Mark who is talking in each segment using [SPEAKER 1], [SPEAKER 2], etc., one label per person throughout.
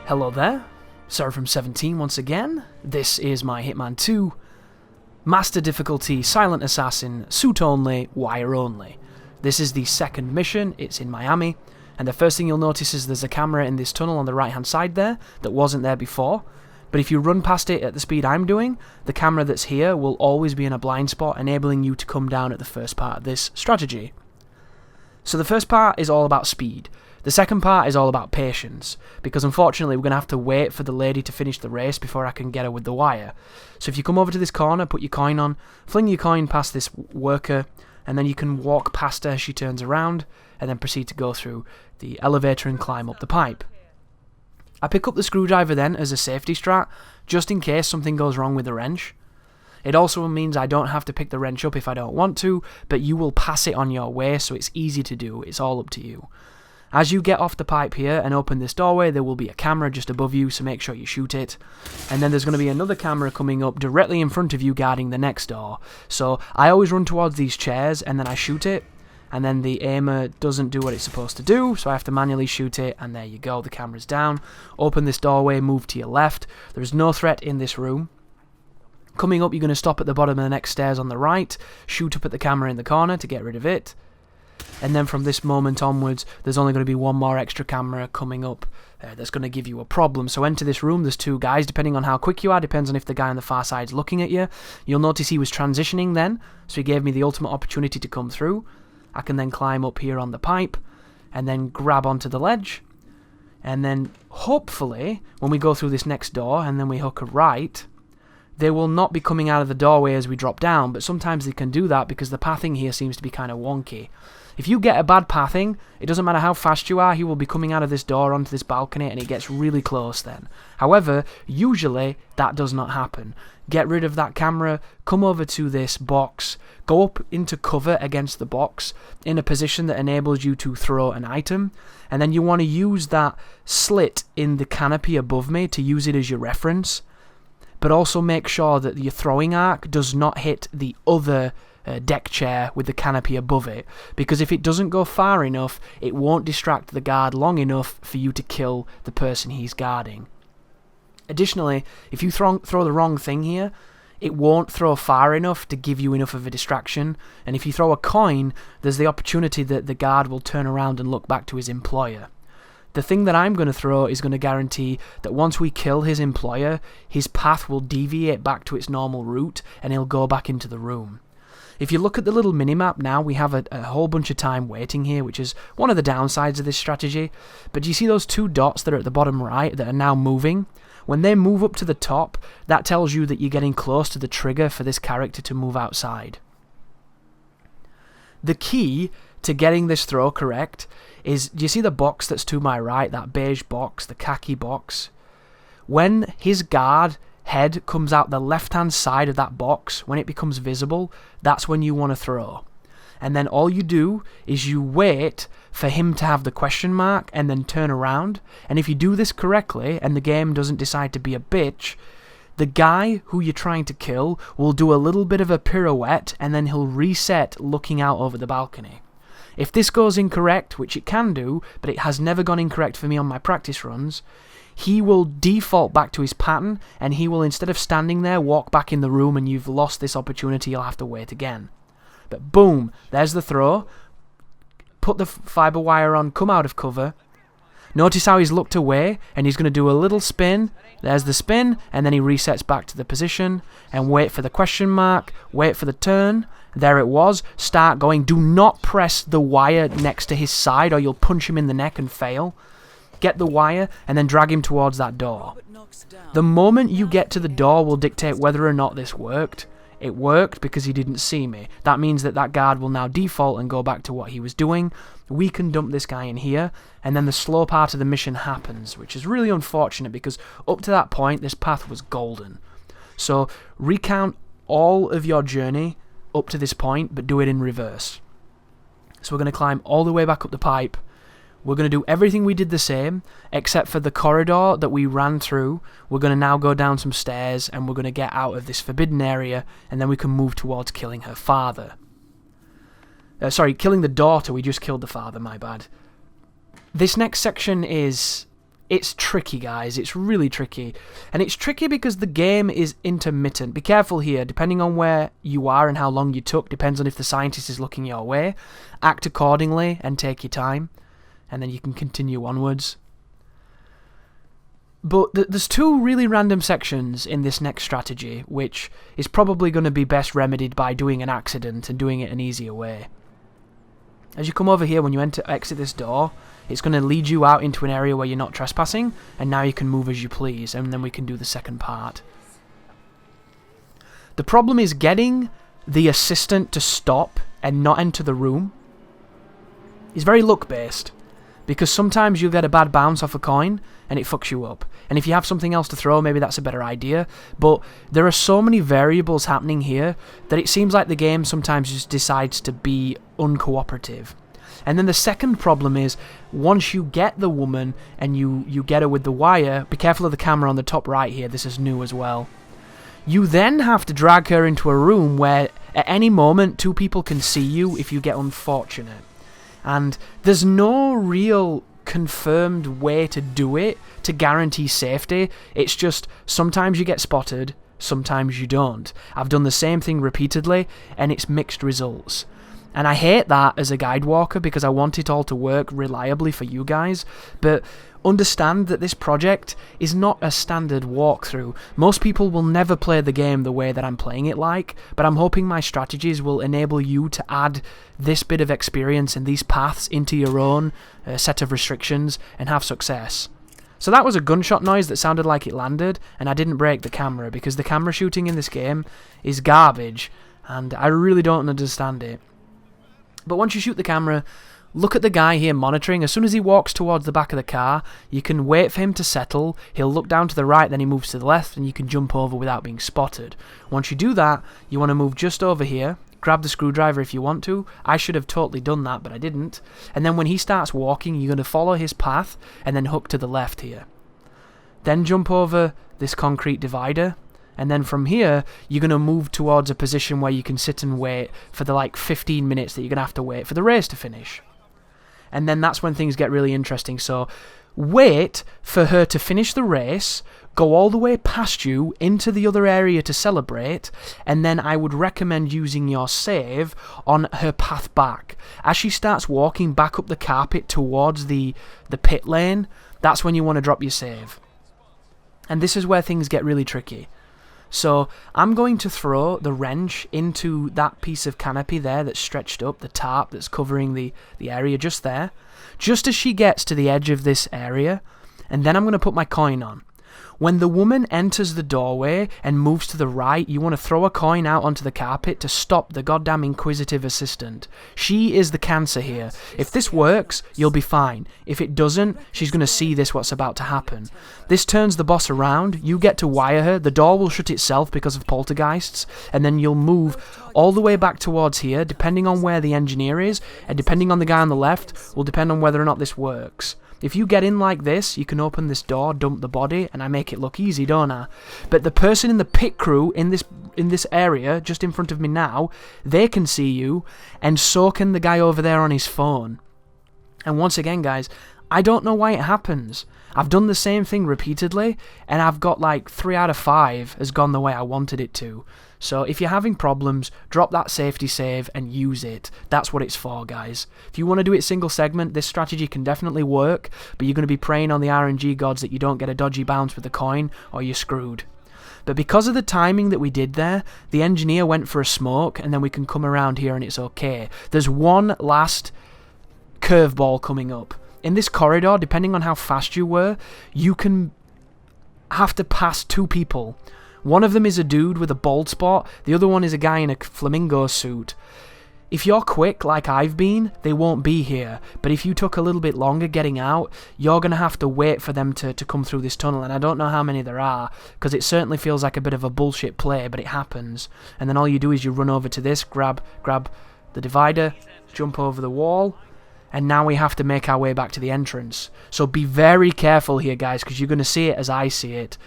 [SPEAKER 1] Hello there, Sarah from 17 once again. This is my Hitman 2, Master Difficulty, Silent Assassin, Suit Only, Wire Only. This is the second mission, it's in Miami, and the first thing you'll notice is there's a camera in this tunnel on the right hand side there that wasn't there before. But if you run past it at the speed I'm doing, the camera that's here will always be in a blind spot, enabling you to come down at the first part of this strategy. So the first part is all about speed. The second part is all about patience, because unfortunately we're going to have to wait for the lady to finish the race before I can get her with the wire. So if you come over to this corner, put your coin on, fling your coin past this worker, and then you can walk past her as she turns around, and then proceed to go through the elevator and climb up the pipe. I pick up the screwdriver then as a safety strat, just in case something goes wrong with the wrench. It also means I don't have to pick the wrench up if I don't want to, but you will pass it on your way, so it's easy to do, it's all up to you. As you get off the pipe here and open this doorway, there will be a camera just above you, so make sure you shoot it. And then there's going to be another camera coming up directly in front of you guarding the next door. So I always run towards these chairs and then I shoot it, and then the aimer doesn't do what it's supposed to do, so I have to manually shoot it, and there you go, the camera's down. Open this doorway, move to your left. There is no threat in this room. Coming up, you're going to stop at the bottom of the next stairs on the right, shoot up at the camera in the corner to get rid of it. And then from this moment onwards, there's only going to be one more extra camera coming up that's going to give you a problem. So enter this room, there's two guys, depending on how quick you are, depends on if the guy on the far side's looking at you. You'll notice he was transitioning then, so he gave me the ultimate opportunity to come through. I can then climb up here on the pipe, and then grab onto the ledge. And then, hopefully, when we go through this next door, and then we hook a right, they will not be coming out of the doorway as we drop down, but sometimes they can do that because the pathing here seems to be kind of wonky. If you get a bad pathing, it doesn't matter how fast you are, he will be coming out of this door onto this balcony and it gets really close then. However, usually that does not happen. Get rid of that camera, come over to this box, go up into cover against the box in a position that enables you to throw an item, and then you want to use that slit in the canopy above me to use it as your reference, but also make sure that your throwing arc does not hit the other deck chair with the canopy above it, because if it doesn't go far enough, it won't distract the guard long enough for you to kill the person he's guarding. Additionally, if you throw the wrong thing here, it won't throw far enough to give you enough of a distraction, and if you throw a coin, there's the opportunity that the guard will turn around and look back to his employer. The thing that I'm going to throw is going to guarantee that once we kill his employer, his path will deviate back to its normal route and he'll go back into the room. If you look at the little minimap now, we have a whole bunch of time waiting here, which is one of the downsides of this strategy. But do you see those two dots that are at the bottom right that are now moving? When they move up to the top, that tells you that you're getting close to the trigger for this character to move outside. The key to getting this throw correct is, do you see the box that's to my right, that beige box, the khaki box? When his guard head comes out the left-hand side of that box, when it becomes visible, that's when you want to throw. And then all you do is you wait for him to have the question mark and then turn around. And if you do this correctly and the game doesn't decide to be a bitch, the guy who you're trying to kill will do a little bit of a pirouette and then he'll reset looking out over the balcony. If this goes incorrect, which it can do, but it has never gone incorrect for me on my practice runs, he will default back to his pattern, and he will, instead of standing there, walk back in the room, and you've lost this opportunity, you'll have to wait again. But boom, there's the throw. Put the fibre wire on, come out of cover. Notice how he's looked away, and he's going to do a little spin. There's the spin, and then he resets back to the position, and wait for the question mark, wait for the turn. There it was. Start going. Do not press the wire next to his side, or you'll punch him in the neck and fail. Get the wire, and then drag him towards that door. The moment you get to the door will dictate whether or not this worked. It worked because he didn't see me. That means that guard will now default and go back to what he was doing. We can dump this guy in here, and then the slow part of the mission happens, which is really unfortunate because up to that point, this path was golden. So recount all of your journey up to this point, but do it in reverse. So we're going to climb all the way back up the pipe. We're going to do everything we did the same, except for the corridor that we ran through. We're going to now go down some stairs, and we're going to get out of this forbidden area, and then we can move towards killing her father. Killing the daughter. We just killed the father, my bad. This next section is It's tricky, guys. It's really tricky. And it's tricky because the game is intermittent. Be careful here. Depending on where you are and how long you took, depends on if the scientist is looking your way. Act accordingly and take your time. And then you can continue onwards. But there's two really random sections in this next strategy, which is probably going to be best remedied by doing an accident and doing it an easier way. As you come over here, when you exit this door, it's going to lead you out into an area where you're not trespassing, and now you can move as you please, and then we can do the second part. The problem is getting the assistant to stop and not enter the room is very luck-based, because sometimes you'll get a bad bounce off a coin, and it fucks you up. And if you have something else to throw, maybe that's a better idea. But there are so many variables happening here that it seems like the game sometimes just decides to be uncooperative. And then the second problem is, once you get the woman and you get her with the wire, be careful of the camera on the top right here, this is new as well. You then have to drag her into a room where at any moment 2 people can see you if you get unfortunate. And there's no real confirmed way to do it to guarantee safety. It's just sometimes you get spotted, sometimes you don't. I've done the same thing repeatedly and it's mixed results. And I hate that as a guide walker because I want it all to work reliably for you guys, but understand that this project is not a standard walkthrough. Most people will never play the game the way that I'm playing it like, but I'm hoping my strategies will enable you to add this bit of experience and these paths into your own set of restrictions and have success. So that was a gunshot noise that sounded like it landed, and I didn't break the camera because the camera shooting in this game is garbage, and I really don't understand it. But once you shoot the camera, look at the guy here monitoring. As soon as he walks towards the back of the car, you can wait for him to settle. He'll look down to the right, then he moves to the left, and you can jump over without being spotted. Once you do that, you want to move just over here. Grab the screwdriver if you want to. I should have totally done that, but I didn't. And then when he starts walking, you're going to follow his path and then hook to the left here. Then jump over this concrete divider. And then from here, you're going to move towards a position where you can sit and wait for the 15 minutes that you're going to have to wait for the race to finish. And then that's when things get really interesting. So wait for her to finish the race, go all the way past you into the other area to celebrate, and then I would recommend using your save on her path back. As she starts walking back up the carpet towards the pit lane, that's when you want to drop your save. And this is where things get really tricky. So I'm going to throw the wrench into that piece of canopy there that's stretched up, the tarp that's covering the area just there, just as she gets to the edge of this area, and then I'm going to put my coin on. When the woman enters the doorway and moves to the right, you want to throw a coin out onto the carpet to stop the goddamn inquisitive assistant. She is the cancer here. If this works, you'll be fine. If it doesn't, she's going to see what's about to happen. This turns the boss around, you get to wire her, the door will shut itself because of poltergeists, and then you'll move all the way back towards here, depending on where the engineer is, and depending on the guy on the left, will depend on whether or not this works. If you get in like this, you can open this door, dump the body, and I make it look easy, don't I? But the person in the pit crew in this area, just in front of me now, they can see you, and so can the guy over there on his phone. And once again, guys, I don't know why it happens. I've done the same thing repeatedly, and I've got 3 out of 5 has gone the way I wanted it to. So if you're having problems, drop that safety save and use it. That's what it's for, guys. If you want to do it single segment, this strategy can definitely work, but you're going to be praying on the RNG gods that you don't get a dodgy bounce with the coin, or you're screwed. But because of the timing that we did there, the engineer went for a smoke, and then we can come around here and it's okay. There's one last curveball coming up. In this corridor, depending on how fast you were, you can have to pass 2 people. One of them is a dude with a bald spot, the other one is a guy in a flamingo suit. If you're quick, like I've been, they won't be here, but if you took a little bit longer getting out, you're going to have to wait for them to come through this tunnel, and I don't know how many there are, because it certainly feels like a bit of a bullshit play, but it happens. And then all you do is you run over to this, grab the divider, jump over the wall, and now we have to make our way back to the entrance. So be very careful here, guys, because you're going to see it as I see it.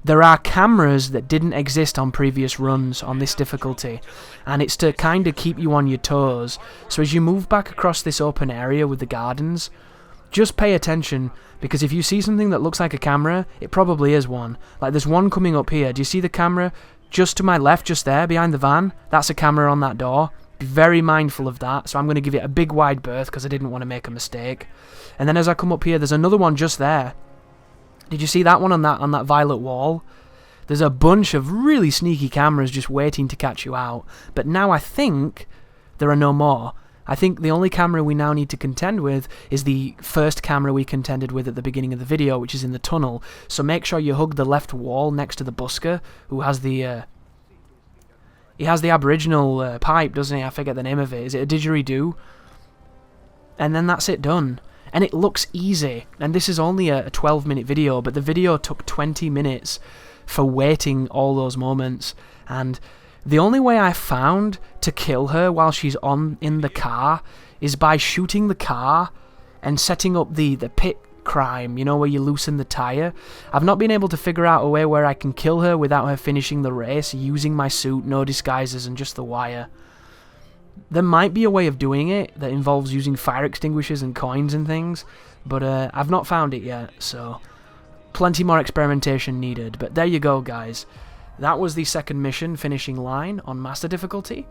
[SPEAKER 1] There are cameras that didn't exist on previous runs on this difficulty, and it's to kind of keep you on your toes. So as you move back across this open area with the gardens, just pay attention, because if you see something that looks like a camera, it probably is one. Like there's one coming up here. Do you see the camera just to my left, just there, behind the van? That's a camera on that door. Be very mindful of that. So I'm going to give it a big wide berth because I didn't want to make a mistake. And then as I come up here, there's another one just there. Did you see that one on that violet wall? There's a bunch of really sneaky cameras just waiting to catch you out. But now I think there are no more. I think the only camera we now need to contend with is the first camera we contended with at the beginning of the video, which is in the tunnel. So make sure you hug the left wall next to the busker, who has the he has the Aboriginal pipe, doesn't he? I forget the name of it. Is it a didgeridoo? And then that's it done. And it looks easy. And this is only a 12-minute video, but the video took 20 minutes for waiting all those moments. And the only way I found to kill her while she's in the car is by shooting the car and setting up the pit crime, you know, where you loosen the tyre. I've not been able to figure out a way where I can kill her without her finishing the race, using my suit, no disguises, and just the wire. There might be a way of doing it that involves using fire extinguishers and coins and things, but I've not found it yet, so plenty more experimentation needed. But there you go, guys. That was the second mission, finishing line on Master difficulty.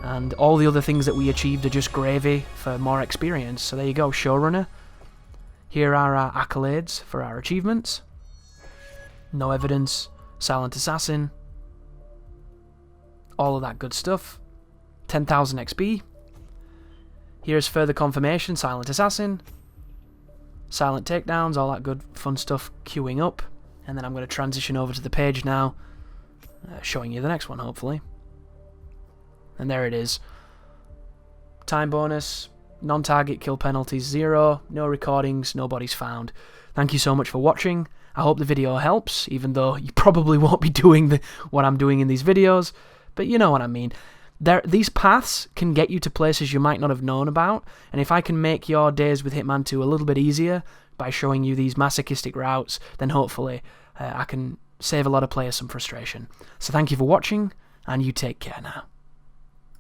[SPEAKER 1] And all the other things that we achieved are just gravy for more experience. So there you go, Showrunner. Here are our accolades for our achievements. No evidence, Silent Assassin. All of that good stuff. 10,000 XP. Here's further confirmation, Silent Assassin. Silent takedowns, all that good fun stuff queuing up. And then I'm going to transition over to the page now, showing you the next one, hopefully. And there it is. Time bonus, non-target kill penalties 0, no recordings, no bodies found. Thank you so much for watching. I hope the video helps, even though you probably won't be doing what I'm doing in these videos, but you know what I mean. These paths can get you to places you might not have known about, and if I can make your days with Hitman 2 a little bit easier by showing you these masochistic routes, then hopefully I can save a lot of players some frustration. So thank you for watching, and you take care now.